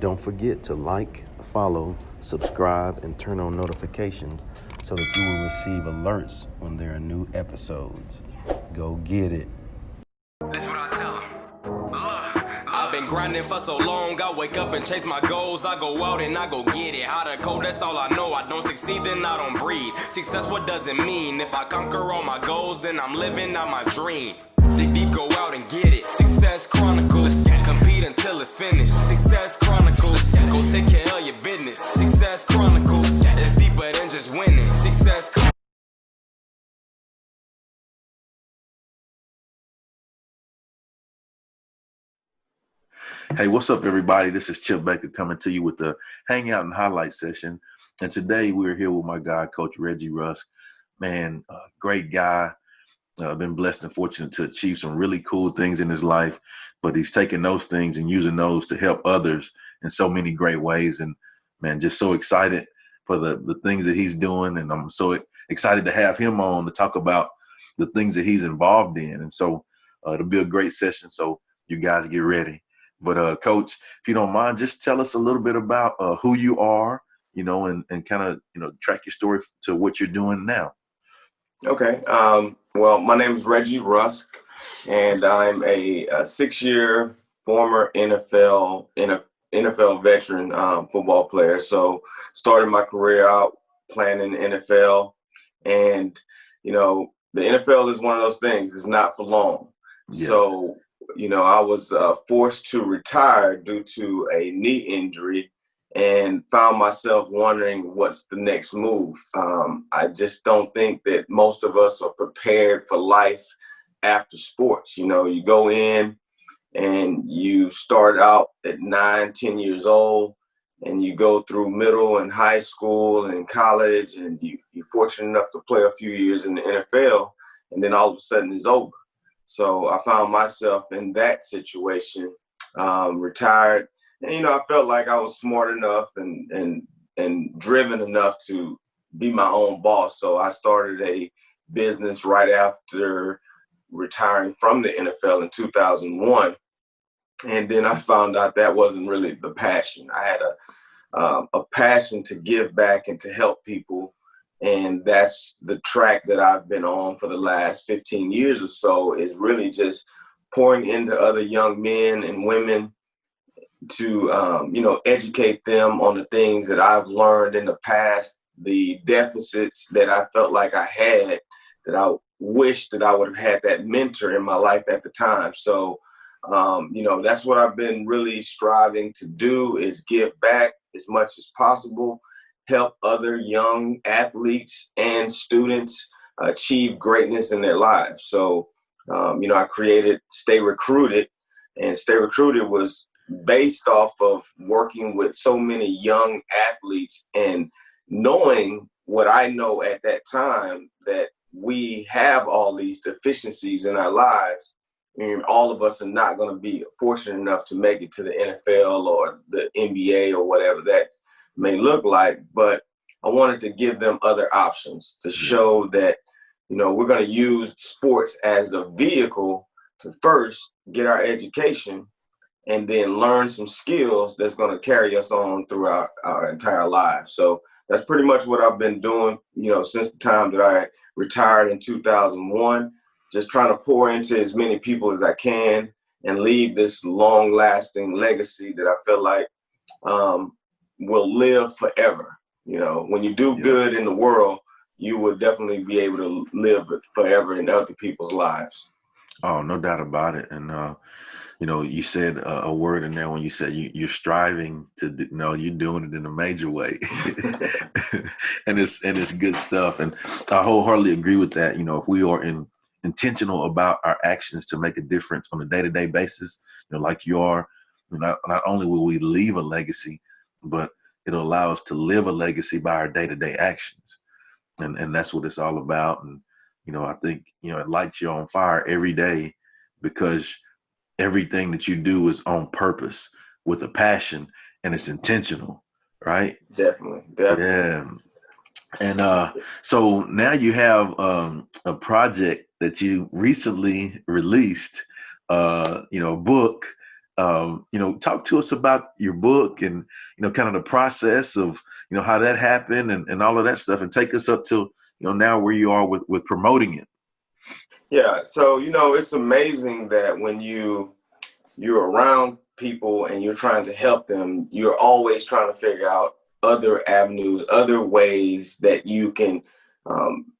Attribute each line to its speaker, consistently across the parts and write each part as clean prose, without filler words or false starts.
Speaker 1: Don't forget to like, follow, subscribe, and turn on notifications so that you will receive alerts when there are new episodes. Go get it.
Speaker 2: This what I tell 'em. Look, I've been grinding for so long, I wake up and chase my goals. I go out and I go get it. How to code, that's all I know. I don't succeed, then I don't breathe. Success, what does it mean? If I conquer all my goals, then I'm living out my dream. Dig deep, go out and get it. Success Chronicles, compete until it's finished. Success Chronicles, go take care of your business. Success Chronicles, it's deeper than just winning. Success Chronicles.
Speaker 3: Hey, what's up, everybody? This is Chip Baker coming to you with the Hangout and Highlight session. And today we're here with my guy, Coach Reggie Rusk. Man, great guy. Been blessed and fortunate to achieve some really cool things in his life, but he's taking those things and using those to help others in so many great ways. And man, just so excited for the things that he's doing. And I'm so excited to have him on to talk about the things that he's involved in. And so it'll be a great session. So you guys get ready. But Coach, if you don't mind, just tell us a little bit about who you are, and kind of, track your story to what you're doing now.
Speaker 4: Okay. Well, my name is Reggie Rusk, and I'm a 6-year former NFL veteran football player. So started my career out playing in the NFL, and the NFL is one of those things. It's not for long.
Speaker 3: Yeah.
Speaker 4: So I was forced to retire due to a knee injury, and found myself wondering what's the next move. I just don't think that most of us are prepared for life after sports. You go in and you start out at 9, 10 years old, and you go through middle and high school and college, and you're fortunate enough to play a few years in the NFL, and then all of a sudden it's over. So I found myself in that situation, retired. And, I felt like I was smart enough and driven enough to be my own boss. So I started a business right after retiring from the NFL in 2001. And then I found out that wasn't really the passion. I had a passion to give back and to help people. And that's the track that I've been on for the last 15 years or so, is really just pouring into other young men and women to, educate them on the things that I've learned in the past, the deficits that I felt like I had, that I wish that I would have had that mentor in my life at the time. So, that's what I've been really striving to do, is give back as much as possible, help other young athletes and students achieve greatness in their lives. So, I created Stay Recruited, and Stay Recruited was based off of working with so many young athletes and knowing what I know at that time, that we have all these deficiencies in our lives. I mean, all of us are not going to be fortunate enough to make it to the NFL or the NBA or whatever that may look like, but I wanted to give them other options to show that, we're going to use sports as a vehicle to first get our education and then learn some skills that's going to carry us on throughout our entire lives. So that's pretty much what I've been doing, since the time that I retired in 2001, just trying to pour into as many people as I can and leave this long-lasting legacy that I feel like will live forever. When you do good in the world, you will definitely be able to live forever in other people's lives.
Speaker 3: Oh, no doubt about it. And, you said a word in there when you said you're striving to you're doing it in a major way. and it's good stuff. And I wholeheartedly agree with that. If we are intentional about our actions to make a difference on a day-to-day basis, like you are, not only will we leave a legacy, but it'll allow us to live a legacy by our day-to-day actions. And that's what it's all about. And, I think, it lights you on fire every day, because everything that you do is on purpose with a passion, and it's intentional, right?
Speaker 4: Definitely.
Speaker 3: Yeah. And so now you have a project that you recently released, a book Talk to us about your book and, kind of the process of, how that happened and all of that stuff, and take us up to, now where you are with promoting it.
Speaker 4: Yeah. So, it's amazing that when you're around people and you're trying to help them, you're always trying to figure out other avenues, other ways that you can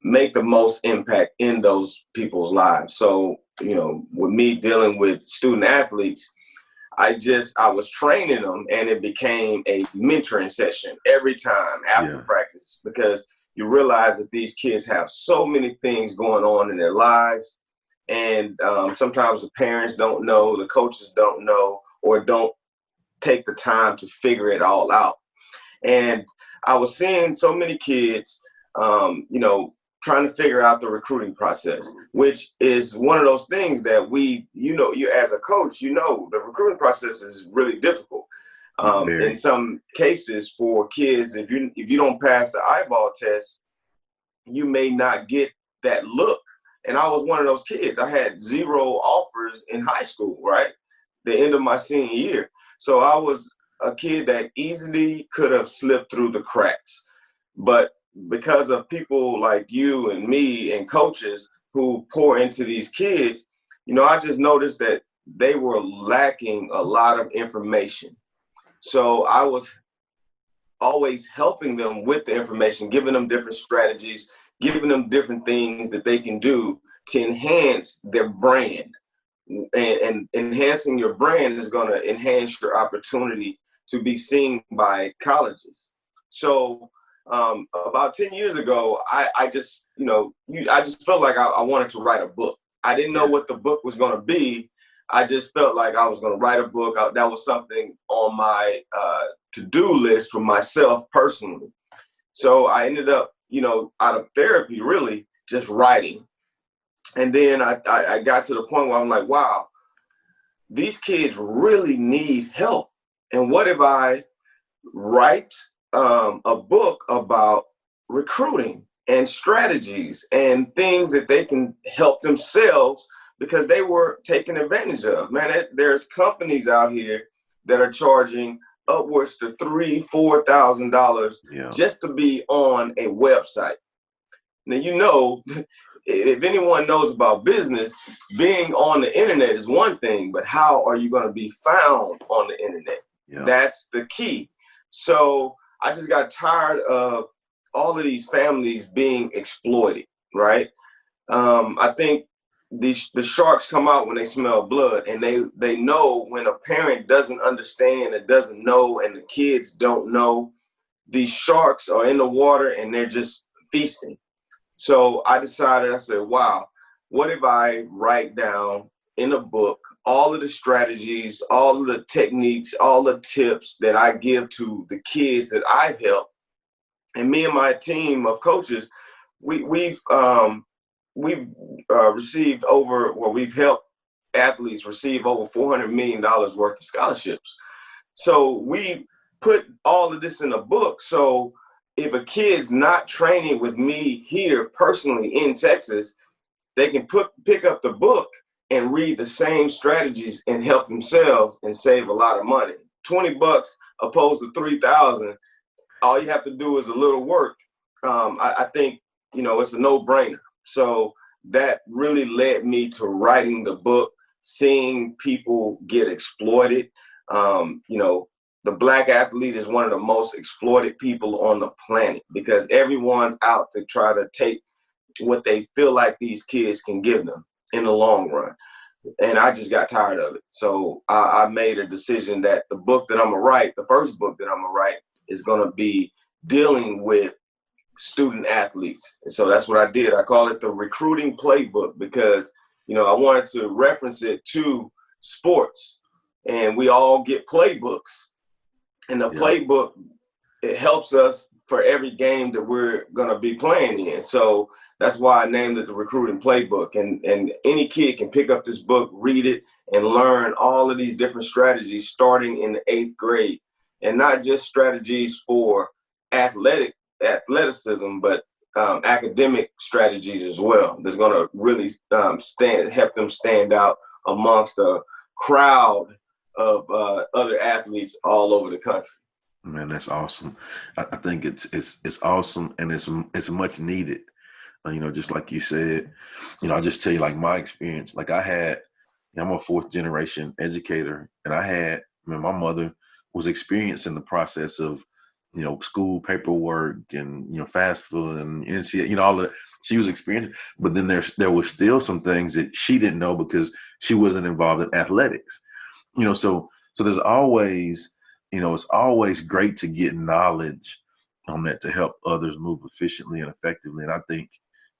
Speaker 4: make the most impact in those people's lives. So, with me dealing with student athletes, I was training them, and it became a mentoring session every time after practice, because you realize that these kids have so many things going on in their lives. And sometimes the parents don't know, the coaches don't know, or don't take the time to figure it all out. And I was seeing so many kids, trying to figure out the recruiting process, which is one of those things that you as a coach, the recruiting process is really difficult. In some cases for kids, if you don't pass the eyeball test, you may not get that look. And I was one of those kids. I had 0 offers in high school, right? The end of my senior year. So I was a kid that easily could have slipped through the cracks. But because of people like you and me and coaches who pour into these kids, I just noticed that they were lacking a lot of information. So I was always helping them with the information, giving them different strategies, giving them different things that they can do to enhance their brand. And enhancing your brand is going to enhance your opportunity to be seen by colleges. So about 10 years ago, I just felt like I wanted to write a book. I didn't know what the book was going to be. I just felt like I was going to write a book. That was something on my to-do list for myself personally. So I ended up, out of therapy, really just writing. And then I got to the point where I'm like, wow, these kids really need help. And what if I write a book about recruiting and strategies and things that they can help themselves, because they were taken advantage of. Man, there's companies out here that are charging upwards to $3,000-$4,000 just to be on a website. Now, if anyone knows about business, being on the internet is one thing, but how are you going to be found on the internet? Yeah. That's the key. So I just got tired of all of these families being exploited, right? I think the sharks come out when they smell blood, and they know when a parent doesn't understand and doesn't know, and the kids don't know, these sharks are in the water and they're just feasting. So I said, wow, what if I write down in a book all of the strategies, all of the techniques, all the tips that I give to the kids that I've helped. And me and my team of coaches, we've received we've helped athletes receive over $400 million worth of scholarships. So we put all of this in a book. So if a kid's not training with me here personally in Texas, they can pick up the book and read the same strategies and help themselves and save a lot of money. $20 opposed to $3,000. All you have to do is a little work. I think, it's a no-brainer. So that really led me to writing the book, seeing people get exploited. The Black athlete is one of the most exploited people on the planet, because everyone's out to try to take what they feel like these kids can give them in the long run. And I just got tired of it. So I made a decision that the book that I'm going to write, the first book that I'm going to write, is going to be dealing with student athletes. And so that's what I did. I call it the Recruiting Playbook, because, I wanted to reference it to sports, and we all get playbooks. And the playbook, it helps us for every game that we're going to be playing in. So that's why I named it the Recruiting Playbook. And any kid can pick up this book, read it, and learn all of these different strategies starting in the 8th grade. And not just strategies for athleticism, but academic strategies as well. That's going to really help them stand out amongst a crowd of other athletes all over the country.
Speaker 3: Man, that's awesome. I think it's awesome, and it's much needed. Just like you said, I'll just tell you like my experience. Like I'm a fourth generation educator, and my mother was experiencing the process of, school paperwork and, fast food and NCAA, all that she was experiencing. But then there was still some things that she didn't know because she wasn't involved in athletics, so there's always, it's always great to get knowledge on that to help others move efficiently and effectively. And I think,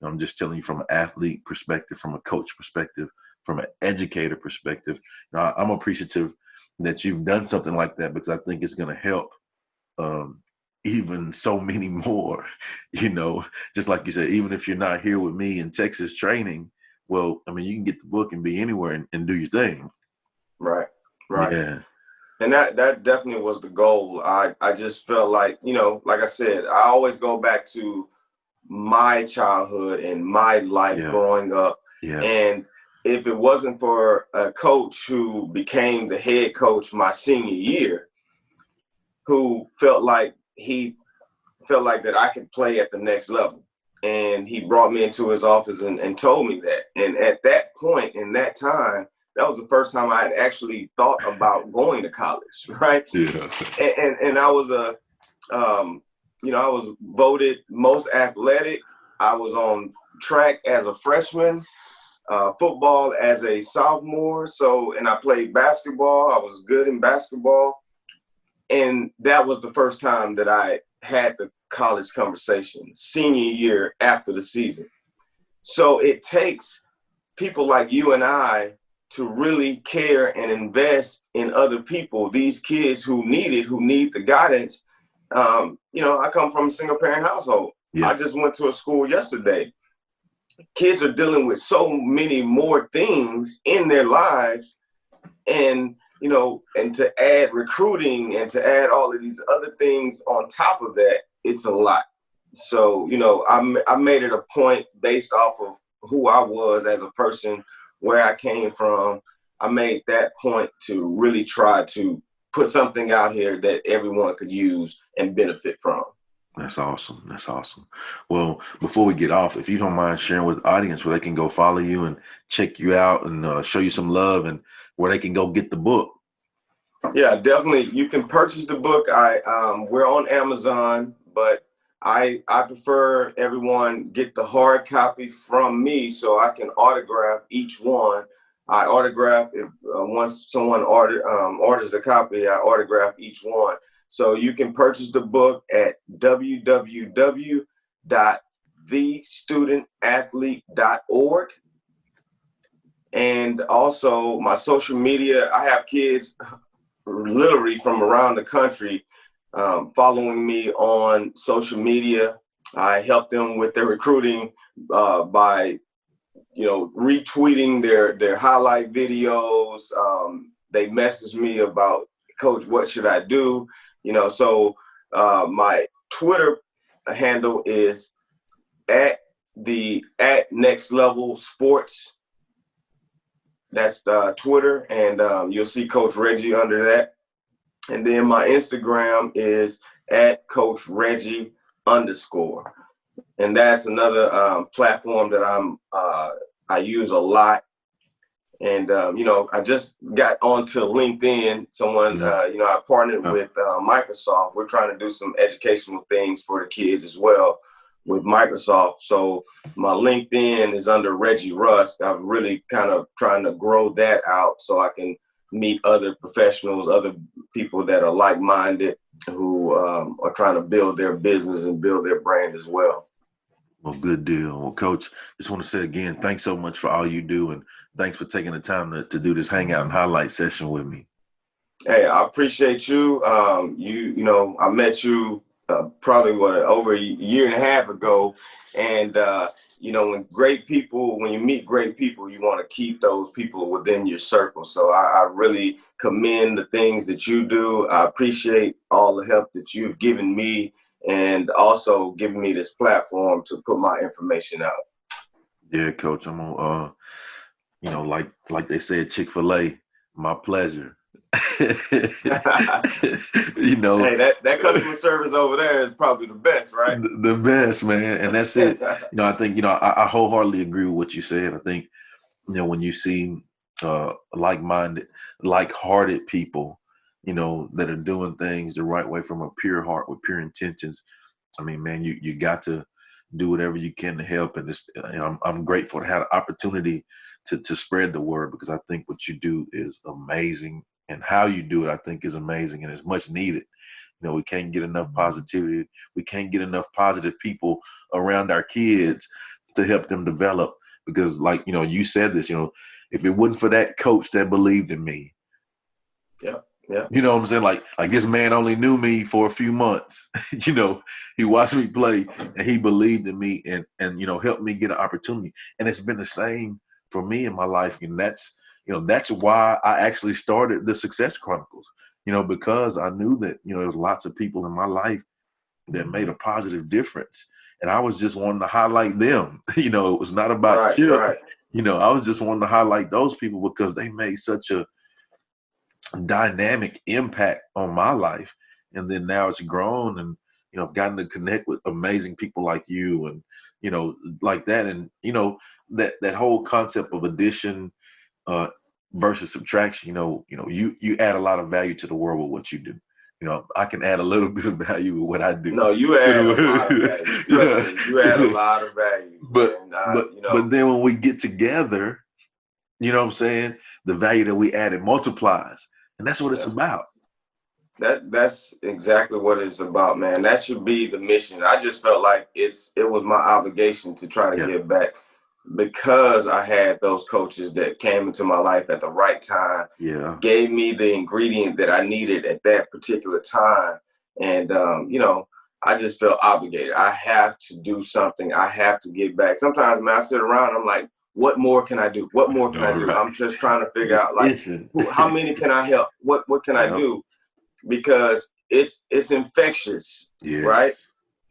Speaker 3: I'm just telling you from an athlete perspective, from a coach perspective, from an educator perspective, I'm appreciative that you've done something like that, because I think it's going to help even so many more, just like you said, even if you're not here with me in Texas training, well, I mean, you can get the book and be anywhere and do your thing.
Speaker 4: Right.
Speaker 3: Yeah.
Speaker 4: And that definitely was the goal. I just felt like, like I said, I always go back to my childhood and my life growing up.
Speaker 3: Yeah.
Speaker 4: And if it wasn't for a coach who became the head coach my senior year, who felt like that I could play at the next level. And he brought me into his office and told me that. And at that point in that time, that was the first time I had actually thought about going to college, right?
Speaker 3: Yeah.
Speaker 4: And I was I was voted most athletic. I was on track as a freshman, football as a sophomore. And I played basketball. I was good in basketball. And that was the first time that I had the college conversation, senior year after the season. So it takes people like you and I to really care and invest in other people, these kids who need the guidance. I come from a single parent household. Yeah. I just went to a school yesterday. Kids are dealing with so many more things in their lives, and to add recruiting and to add all of these other things on top of that, it's a lot. So, I made it a point based off of who I was as a person, where I came from. I made that point to really try to put something out here that everyone could use and benefit from.
Speaker 3: That's awesome. That's awesome. Well, before we get off, if you don't mind sharing with the audience where they can go follow you and check you out and show you some love, and where they can go get the book.
Speaker 4: Yeah, definitely. You can purchase the book. We're on Amazon, but I prefer everyone get the hard copy from me so I can autograph each one. I autograph once someone orders a copy, I autograph each one. So you can purchase the book at www.thestudentathlete.org. And also my social media, I have kids literally from around the country following me on social media. I help them with their recruiting by retweeting their highlight videos. They message me about, Coach, what should I do? So my Twitter handle is at Next Level Sports. That's Twitter, and you'll see Coach Reggie under that. And then my Instagram is at Coach Reggie _ and that's another platform that I use a lot. And I just got onto LinkedIn. Someone I partnered with Microsoft. We're trying to do some educational things for the kids as well with Microsoft. So my LinkedIn is under Reggie Rusk. I'm really kind of trying to grow that out so I can meet other professionals, other people that are like-minded who are trying to build their business and build their brand as well.
Speaker 3: Well, good deal. Well, Coach, just want to say again, thanks so much for all you do, and thanks for taking the time to do this hangout and highlight session with me.
Speaker 4: Hey, I appreciate you. I met you probably over a year and a half ago, and when you meet great people, you want to keep those people within your circle. So I really commend the things that you do. I appreciate all the help that you've given me, and also giving me this platform to put my information out.
Speaker 3: Yeah, Coach, I'm on, like they said, Chick-fil-A, my pleasure. You know,
Speaker 4: Hey, that customer service over there is probably the best, right?
Speaker 3: the best, man. And that's it. You know, I think, you know, I wholeheartedly agree with what you said. I think, you know, when you see like-minded, like-hearted people, you know, that are doing things the right way from a pure heart with pure intentions, I mean, man, you got to do whatever you can to help. And it's, you know, I'm grateful to have the opportunity to spread the word, because I think what you do is amazing, and how you do it, I think, is amazing, and it's much needed. You know, we can't get enough positivity. We can't get enough positive people around our kids to help them develop. Because, like, you know, you said this, you know, if it wasn't for that coach that believed in me,
Speaker 4: Yeah. Yeah.
Speaker 3: you know what I'm saying? Like this man only knew me for a few months. You know, he watched me play and he believed in me, and you know, helped me get an opportunity. And it's been the same for me in my life. And that's, you know, that's why I actually started the Success Chronicles, you know, because I knew that, you know, there's lots of people in my life that made a positive difference. And I was just wanting to highlight them. You know, it was not about
Speaker 4: Right.
Speaker 3: Chip.
Speaker 4: Right.
Speaker 3: You know, I was just wanting to highlight those people because they made such a dynamic impact on my life. And then now it's grown, and, you know, I've gotten to connect with amazing people like you, and, you know, like that. And, you know, that whole concept of addition versus subtraction, you know, you add a lot of value to the world with what you do. You know, I can add a little bit of value with what I do.
Speaker 4: No, you
Speaker 3: You
Speaker 4: add a lot of
Speaker 3: know?
Speaker 4: value. Trust me, you add a lot of value,
Speaker 3: but
Speaker 4: man.
Speaker 3: but
Speaker 4: You know,
Speaker 3: but then when we get together, you know what I'm saying, the value that we add, it multiplies. And that's what it's
Speaker 4: yeah.
Speaker 3: about.
Speaker 4: That's exactly what it's about, man. That should be the mission. I just felt like it was my obligation to try to
Speaker 3: Yeah.
Speaker 4: give back, because I had those coaches that came into my life at the right time,
Speaker 3: Yeah.
Speaker 4: gave me the ingredient that I needed at that particular time. And you know, I just felt obligated. I have to do something. I have to give back. Sometimes, man, I sit around, I'm like, what more can I do? What more can I
Speaker 3: All
Speaker 4: do?
Speaker 3: right.
Speaker 4: I'm just trying to figure
Speaker 3: Just
Speaker 4: out, like,
Speaker 3: itching.
Speaker 4: how many can I help? What can I
Speaker 3: Yep.
Speaker 4: do? Because it's infectious,
Speaker 3: Yes.
Speaker 4: right?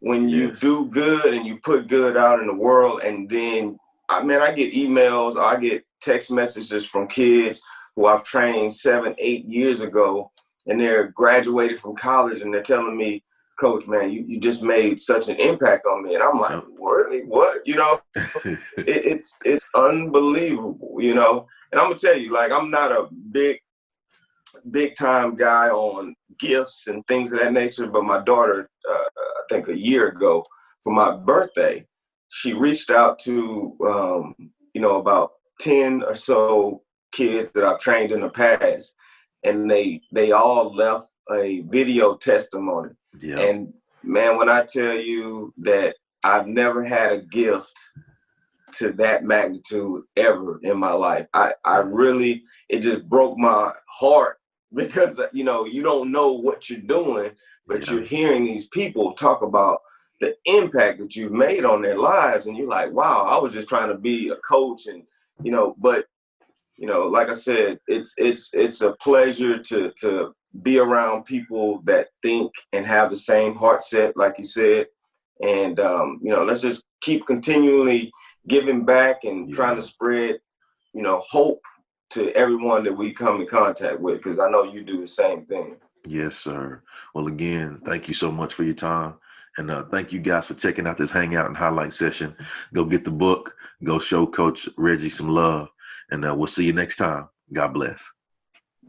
Speaker 4: When you
Speaker 3: Yes.
Speaker 4: do good and you put good out in the world, and then I get emails, or I get text messages from kids who I've trained 7-8 years ago, and they're graduated from college, and they're telling me, Coach, man, you just made such an impact on me. And I'm like,
Speaker 3: Yep.
Speaker 4: really? What? You know, it's unbelievable, you know. And I'm gonna tell you, like, I'm not a big time guy on gifts and things of that nature, but my daughter, I think a year ago for my birthday, she reached out to you know, about 10 or so kids that I've trained in the past, and they all left a video testimony.
Speaker 3: Yeah.
Speaker 4: And man, when I tell you that I've never had a gift to that magnitude ever in my life, I really, it just broke my heart, because, you know, you don't know what you're doing, but
Speaker 3: Yeah.
Speaker 4: you're hearing these people talk about the impact that you've made on their lives, and you're like, wow, I was just trying to be a coach. And, you know, but, you know, like I said, it's a pleasure to be around people that think and have the same heart set, like you said. And you know, let's just keep continually giving back and trying to spread, you know, hope to everyone that we come in contact with, because I know you do the same thing.
Speaker 3: Yes, sir. Well, again, thank you so much for your time. And thank you guys for checking out this Hangout and Highlight session. Go get the book. Go show Coach Reggie some love. And we'll see you next time. God bless.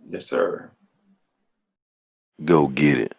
Speaker 4: Yes, sir.
Speaker 1: Go get it.